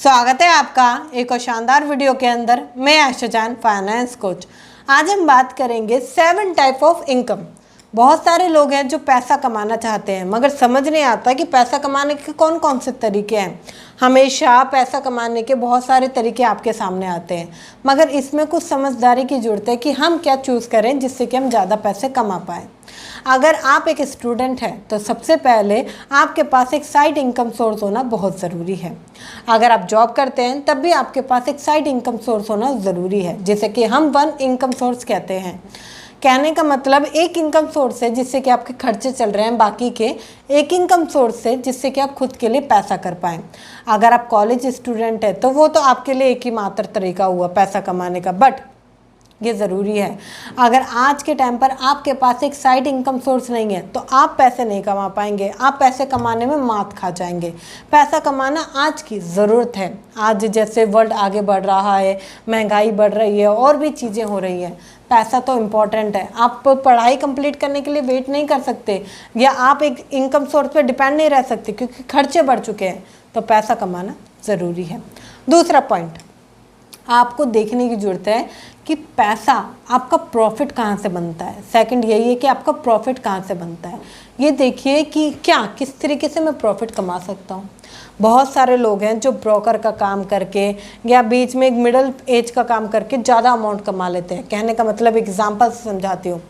स्वागत है आपका एक और शानदार वीडियो के अंदर। मैं आशा जान, फाइनेंस कोच। आज हम बात करेंगे 7 टाइप ऑफ इनकम। बहुत सारे लोग हैं जो पैसा कमाना चाहते हैं मगर समझ नहीं आता कि पैसा कमाने के कौन कौन से तरीके हैं। हमेशा पैसा कमाने के बहुत सारे तरीके आपके सामने आते हैं मगर इसमें कुछ समझदारी की ज़रूरत है कि हम क्या चूज़ करें जिससे कि हम ज़्यादा पैसे कमा पाएँ। अगर आप एक स्टूडेंट हैं तो सबसे पहले आपके पास एक साइड इनकम सोर्स होना बहुत ज़रूरी है। अगर आप जॉब करते हैं तब भी आपके पास एक साइड इनकम सोर्स होना ज़रूरी है, जैसे कि हम 1 इनकम सोर्स कहते हैं। कहने का मतलब एक इनकम सोर्स है जिससे कि आपके खर्चे चल रहे हैं, बाकी के एक इनकम सोर्स है जिससे कि आप खुद के लिए पैसा कर पाएँ। अगर आप कॉलेज स्टूडेंट है तो वो तो आपके लिए एक ही मात्र तरीका हुआ पैसा कमाने का, बट ये ज़रूरी है। अगर आज के टाइम पर आपके पास एक साइड इनकम सोर्स नहीं है तो आप पैसे नहीं कमा पाएंगे, आप पैसे कमाने में मात खा जाएंगे। पैसा कमाना आज की ज़रूरत है। आज जैसे वर्ल्ड आगे बढ़ रहा है, महंगाई बढ़ रही है और भी चीज़ें हो रही हैं, पैसा तो इम्पॉर्टेंट है। आप पढ़ाई कंप्लीट करने के लिए वेट नहीं कर सकते या आप एक इनकम सोर्स पर डिपेंड नहीं रह सकते क्योंकि खर्चे बढ़ चुके हैं, तो पैसा कमाना ज़रूरी है। दूसरा पॉइंट आपको देखने की ज़रूरत है कि पैसा आपका प्रॉफिट कहाँ से बनता है। सेकंड यही है कि आपका प्रॉफिट कहाँ से बनता है। ये देखिए कि किस तरीके से मैं प्रॉफिट कमा सकता हूँ। बहुत सारे लोग हैं जो ब्रोकर का काम करके या बीच में एक मिडिल एज का काम करके ज़्यादा अमाउंट कमा लेते हैं। कहने का मतलब एग्जाम्पल से समझाती हूँ।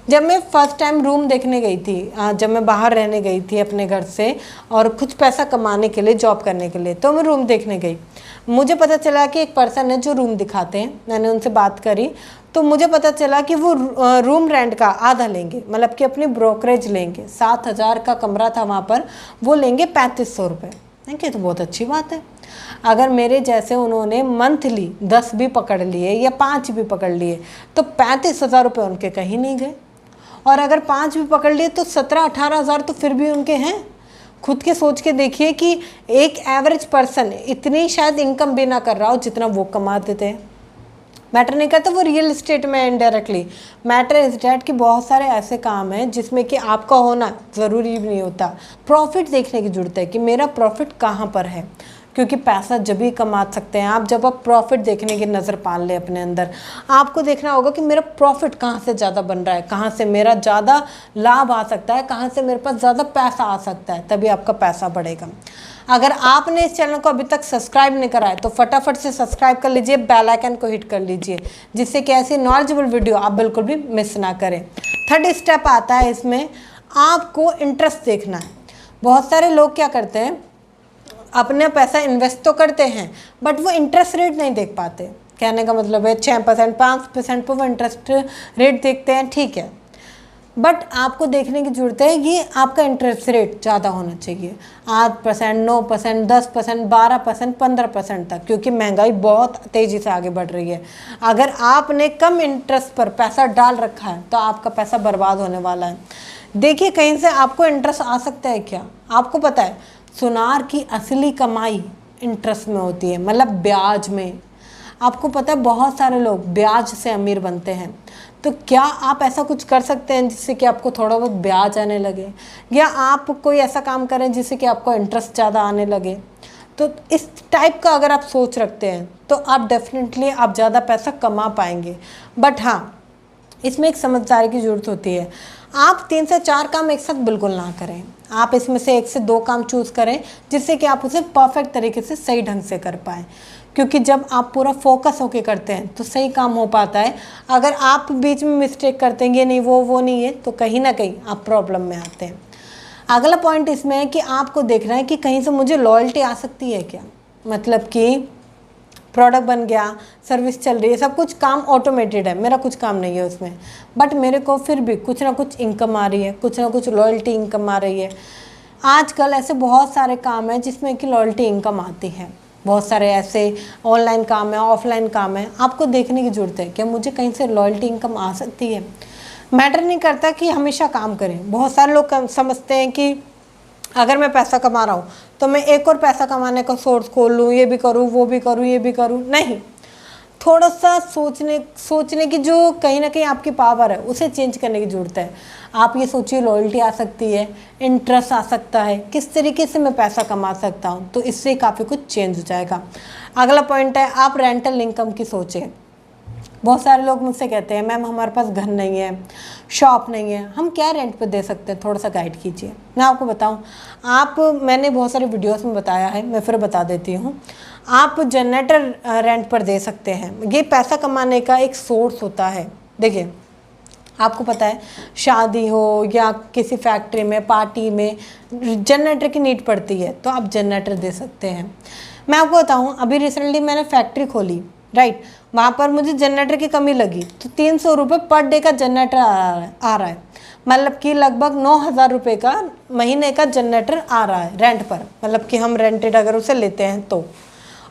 जब मैं फ़र्स्ट टाइम रूम देखने गई थी, जब मैं बाहर रहने गई थी अपने घर से और कुछ पैसा कमाने के लिए, जॉब करने के लिए, तो मैं रूम देखने गई। मुझे पता चला कि एक पर्सन है जो रूम दिखाते हैं। मैंने उनसे बात करी तो मुझे पता चला कि वो रूम रेंट का आधा लेंगे, मतलब कि अपनी ब्रोकरेज लेंगे। 7,000 का कमरा था वहाँ पर, वो लेंगे 3500 रुपये। देखिए तो बहुत अच्छी बात है। अगर मेरे जैसे उन्होंने मंथली 10 भी पकड़ लिए या 5 भी पकड़ लिए तो 35,000 रुपये उनके कहीं नहीं गए। और अगर 5 भी पकड़ लिए तो 17-18 हज़ार तो फिर भी उनके हैं। खुद के सोच के देखिए कि एक एवरेज पर्सन इतनी शायद इनकम भी ना कर रहा हो जितना वो कमा देते हैं। मैटर नहीं करता वो रियल इस्टेट में इनडायरेक्टली। मैटर इज डैट कि बहुत सारे ऐसे काम हैं जिसमें कि आपका होना ज़रूरी भी नहीं होता। प्रॉफिट देखने की ज़रूरत है कि मेरा प्रॉफिट कहाँ पर है, क्योंकि पैसा जब भी कमा सकते हैं आप जब आप प्रॉफिट देखने की नज़र पाल लें अपने अंदर। आपको देखना होगा कि मेरा प्रॉफिट कहाँ से ज़्यादा बन रहा है, कहाँ से मेरा ज़्यादा लाभ आ सकता है, कहाँ से मेरे पास ज़्यादा पैसा आ सकता है, तभी आपका पैसा बढ़ेगा। अगर आपने इस चैनल को अभी तक सब्सक्राइब नहीं करा है तो फटाफट से सब्सक्राइब कर लीजिए, बेल आइकन को हिट कर लीजिए जिससे कि ऐसी नॉलेजेबल वीडियो आप बिल्कुल भी मिस ना करें। थर्ड स्टेप आता है इसमें, आपको इंटरेस्ट देखना है। बहुत सारे लोग क्या करते हैं, अपने पैसा इन्वेस्ट तो करते हैं बट वो इंटरेस्ट रेट नहीं देख पाते। कहने का मतलब है 6%, 5% पर वो इंटरेस्ट रेट देखते हैं, ठीक है, बट आपको देखने की ज़रूरत है ये आपका इंटरेस्ट रेट ज़्यादा होना चाहिए। 8%, 9%, 10%, 12%, 15% तक, क्योंकि महंगाई बहुत तेज़ी से आगे बढ़ रही है। अगर आपने कम इंटरेस्ट पर पैसा डाल रखा है तो आपका पैसा बर्बाद होने वाला है। देखिए कहीं से आपको इंटरेस्ट आ सकता है क्या? आपको पता है सुनार की असली कमाई इंटरेस्ट में होती है, मतलब ब्याज में। आपको पता है बहुत सारे लोग ब्याज से अमीर बनते हैं। तो क्या आप ऐसा कुछ कर सकते हैं जिससे कि आपको थोड़ा बहुत ब्याज आने लगे, या आप कोई ऐसा काम करें जिससे कि आपको इंटरेस्ट ज़्यादा आने लगे? तो इस टाइप का अगर आप सोच रखते हैं तो आप डेफिनेटली आप ज़्यादा पैसा कमा पाएंगे। बट हाँ, इसमें एक समझदारी की ज़रूरत होती है। आप 3 से 4 काम एक साथ बिल्कुल ना करें। आप इसमें से 1 से 2 काम चूज़ करें जिससे कि आप उसे परफेक्ट तरीके से सही ढंग से कर पाएँ, क्योंकि जब आप पूरा फोकस होके करते हैं तो सही काम हो पाता है। अगर आप बीच में मिस्टेक करते हैं, ये नहीं वो नहीं है, तो कहीं ना कहीं आप प्रॉब्लम में आते हैं। अगला पॉइंट इसमें है कि आपको देखना है कि कहीं से मुझे लॉयल्टी आ सकती है क्या। मतलब कि प्रोडक्ट बन गया, सर्विस चल रही है, सब कुछ काम ऑटोमेटेड है, मेरा कुछ काम नहीं है उसमें, बट मेरे को फिर भी कुछ ना कुछ इनकम आ रही है, कुछ ना कुछ लॉयल्टी इनकम आ रही है। आजकल ऐसे बहुत सारे काम हैं जिसमें कि लॉयल्टी इनकम आती है। बहुत सारे ऐसे ऑनलाइन काम है, ऑफलाइन काम है। आपको देखने की ज़रूरत है कि मुझे कहीं से लॉयल्टी इनकम आ सकती है। मैटर नहीं करता कि हमेशा काम करें। बहुत सारे लोग समझते हैं कि अगर मैं पैसा कमा रहा हूँ तो मैं एक और पैसा कमाने का सोर्स खोल लूँ, ये भी करूँ, वो भी करूँ, ये भी करूँ। नहीं, थोड़ा सा सोचने की जो कहीं ना कहीं आपकी पावर है उसे चेंज करने की ज़रूरत है। आप ये सोचिए लॉयल्टी आ सकती है, इंटरेस्ट आ सकता है, किस तरीके से मैं पैसा कमा सकता हूँ, तो इससे काफ़ी कुछ चेंज हो जाएगा। अगला पॉइंट है आप रेंटल इनकम की सोचें। बहुत सारे लोग मुझसे कहते हैं मैम हमारे पास घर नहीं है, शॉप नहीं है, हम क्या रेंट पे दे सकते हैं, थोड़ा सा गाइड कीजिए। मैं आपको बताऊं, मैंने बहुत सारे वीडियोस में बताया है, मैं फिर बता देती हूं। आप जनरेटर रेंट पर दे सकते हैं। ये पैसा कमाने का एक सोर्स होता है। देखिए आपको पता है शादी हो या किसी फैक्ट्री में, पार्टी में जनरेटर की नीड पड़ती है, तो आप जनरेटर दे सकते हैं। मैं आपको बताऊं, अभी रिसेंटली मैंने फैक्ट्री खोली, राइट, वहाँ पर मुझे जनरेटर की कमी लगी, तो 300 रुपये पर डे का जनरेटर आ रहा है। मतलब कि लगभग 9,000 रुपये का महीने का जनरेटर आ रहा है रेंट पर, मतलब कि हम रेंटेड अगर उसे लेते हैं तो।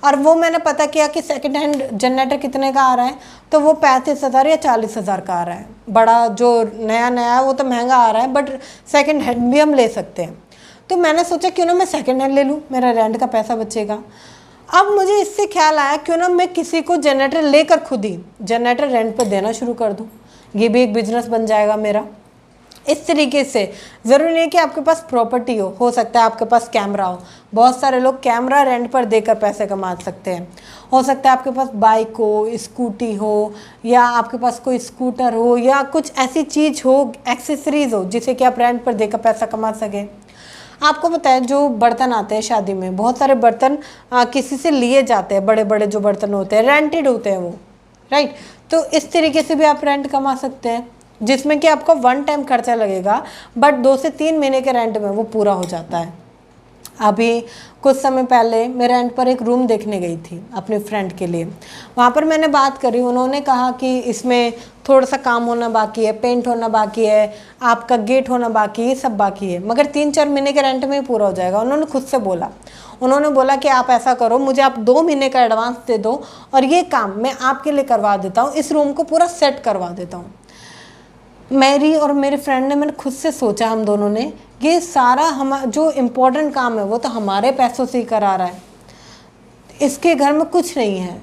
और वो मैंने पता किया कि सेकंड हैंड जनरेटर कितने का आ रहा है, तो वो 35,000 या 40,000 का आ रहा है। बड़ा जो नया है वो तो महंगा आ रहा है, बट सेकंड हैंड भी हम ले सकते हैं। तो मैंने सोचा क्यों ना मैं सेकंड हैंड ले लूँ, मेरा रेंट का पैसा बचेगा। अब मुझे इससे ख्याल आया क्यों ना मैं किसी को जनरेटर लेकर खुद ही जनरेटर रेंट पर देना शुरू कर दूँ, ये भी एक बिजनेस बन जाएगा मेरा। इस तरीके से ज़रूरी नहीं कि आपके पास प्रॉपर्टी हो सकता है आपके पास कैमरा हो। बहुत सारे लोग कैमरा रेंट पर देकर पैसे कमा सकते हैं। हो सकता है आपके पास बाइक हो, स्कूटी हो, या आपके पास कोई स्कूटर हो, या कुछ ऐसी चीज़ हो, एक्सेसरीज हो, जिसे कि आप रेंट पर देकर पैसा कमा सकें। आपको पता है जो बर्तन आते हैं शादी में, बहुत सारे बर्तन किसी से लिए जाते हैं, बड़े बड़े जो बर्तन होते हैं रेंटेड होते हैं वो, राइट। तो इस तरीके से भी आप रेंट कमा सकते हैं, जिसमें कि आपको वन टाइम खर्चा लगेगा, बट 2 से 3 महीने के रेंट में वो पूरा हो जाता है। अभी कुछ समय पहले मैं रेंट पर एक रूम देखने गई थी अपने फ्रेंड के लिए। वहाँ पर मैंने बात करी, उन्होंने कहा कि इसमें थोड़ा सा काम होना बाकी है, पेंट होना बाकी है, आपका गेट होना बाकी है, ये सब बाकी है, मगर 3-4 महीने के रेंट में ही पूरा हो जाएगा। उन्होंने खुद से बोला, उन्होंने बोला कि आप ऐसा करो, मुझे आप 2 महीने का एडवांस दे दो और ये काम मैं आपके लिए करवा देता हूँ, इस रूम को पूरा सेट करवा देता हूँ। मेरी और मेरे फ्रेंड ने, मैंने खुद से सोचा, हम दोनों ने, ये सारा हम जो इम्पोर्टेंट काम है वो तो हमारे पैसों से ही करा रहा है, इसके घर में कुछ नहीं है,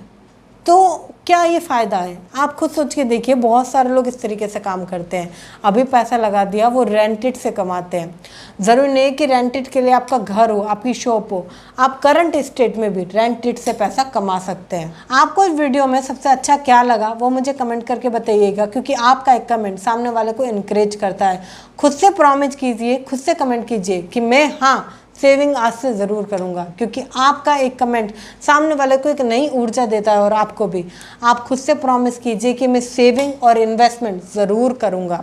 तो क्या ये फ़ायदा है? आप खुद सोच के देखिए, बहुत सारे लोग इस तरीके से काम करते हैं। अभी पैसा लगा दिया, वो रेंटेड से कमाते हैं। ज़रूरी नहीं कि रेंटेड के लिए आपका घर हो, आपकी शॉप हो, आप करंट स्टेट में भी रेंटेड से पैसा कमा सकते हैं। आपको इस वीडियो में सबसे अच्छा क्या लगा वो मुझे कमेंट करके बताइएगा, क्योंकि आपका एक कमेंट सामने वाले को इनकरेज करता है। खुद से प्रॉमिस कीजिए, खुद से कमेंट कीजिए कि मैं सेविंग आज से ज़रूर करूँगा, क्योंकि आपका एक कमेंट सामने वाले को एक नई ऊर्जा देता है, और आपको भी। आप खुद से प्रॉमिस कीजिए कि मैं सेविंग और इन्वेस्टमेंट ज़रूर करूँगा।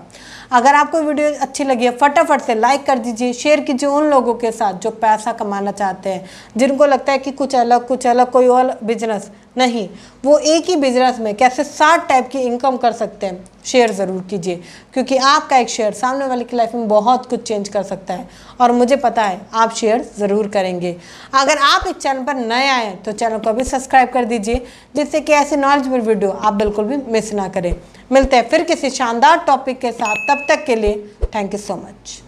अगर आपको वीडियो अच्छी लगी है फटाफट से लाइक कर दीजिए, शेयर कीजिए उन लोगों के साथ जो पैसा कमाना चाहते हैं, जिनको लगता है कि कुछ अलग कोई और बिजनेस नहीं, वो एक ही बिजनेस में कैसे 60 टाइप की इनकम कर सकते हैं। शेयर ज़रूर कीजिए, क्योंकि आपका एक शेयर सामने वाले की लाइफ में बहुत कुछ चेंज कर सकता है, और मुझे पता है आप शेयर ज़रूर करेंगे। अगर आप इस चैनल पर नए आए तो चैनल को भी सब्सक्राइब कर दीजिए, जिससे कि ऐसी नॉलेजेबल वीडियो आप बिल्कुल भी मिस ना करें। मिलते हैं फिर किसी शानदार टॉपिक के साथ, तब तक के लिए थैंक यू सो मच।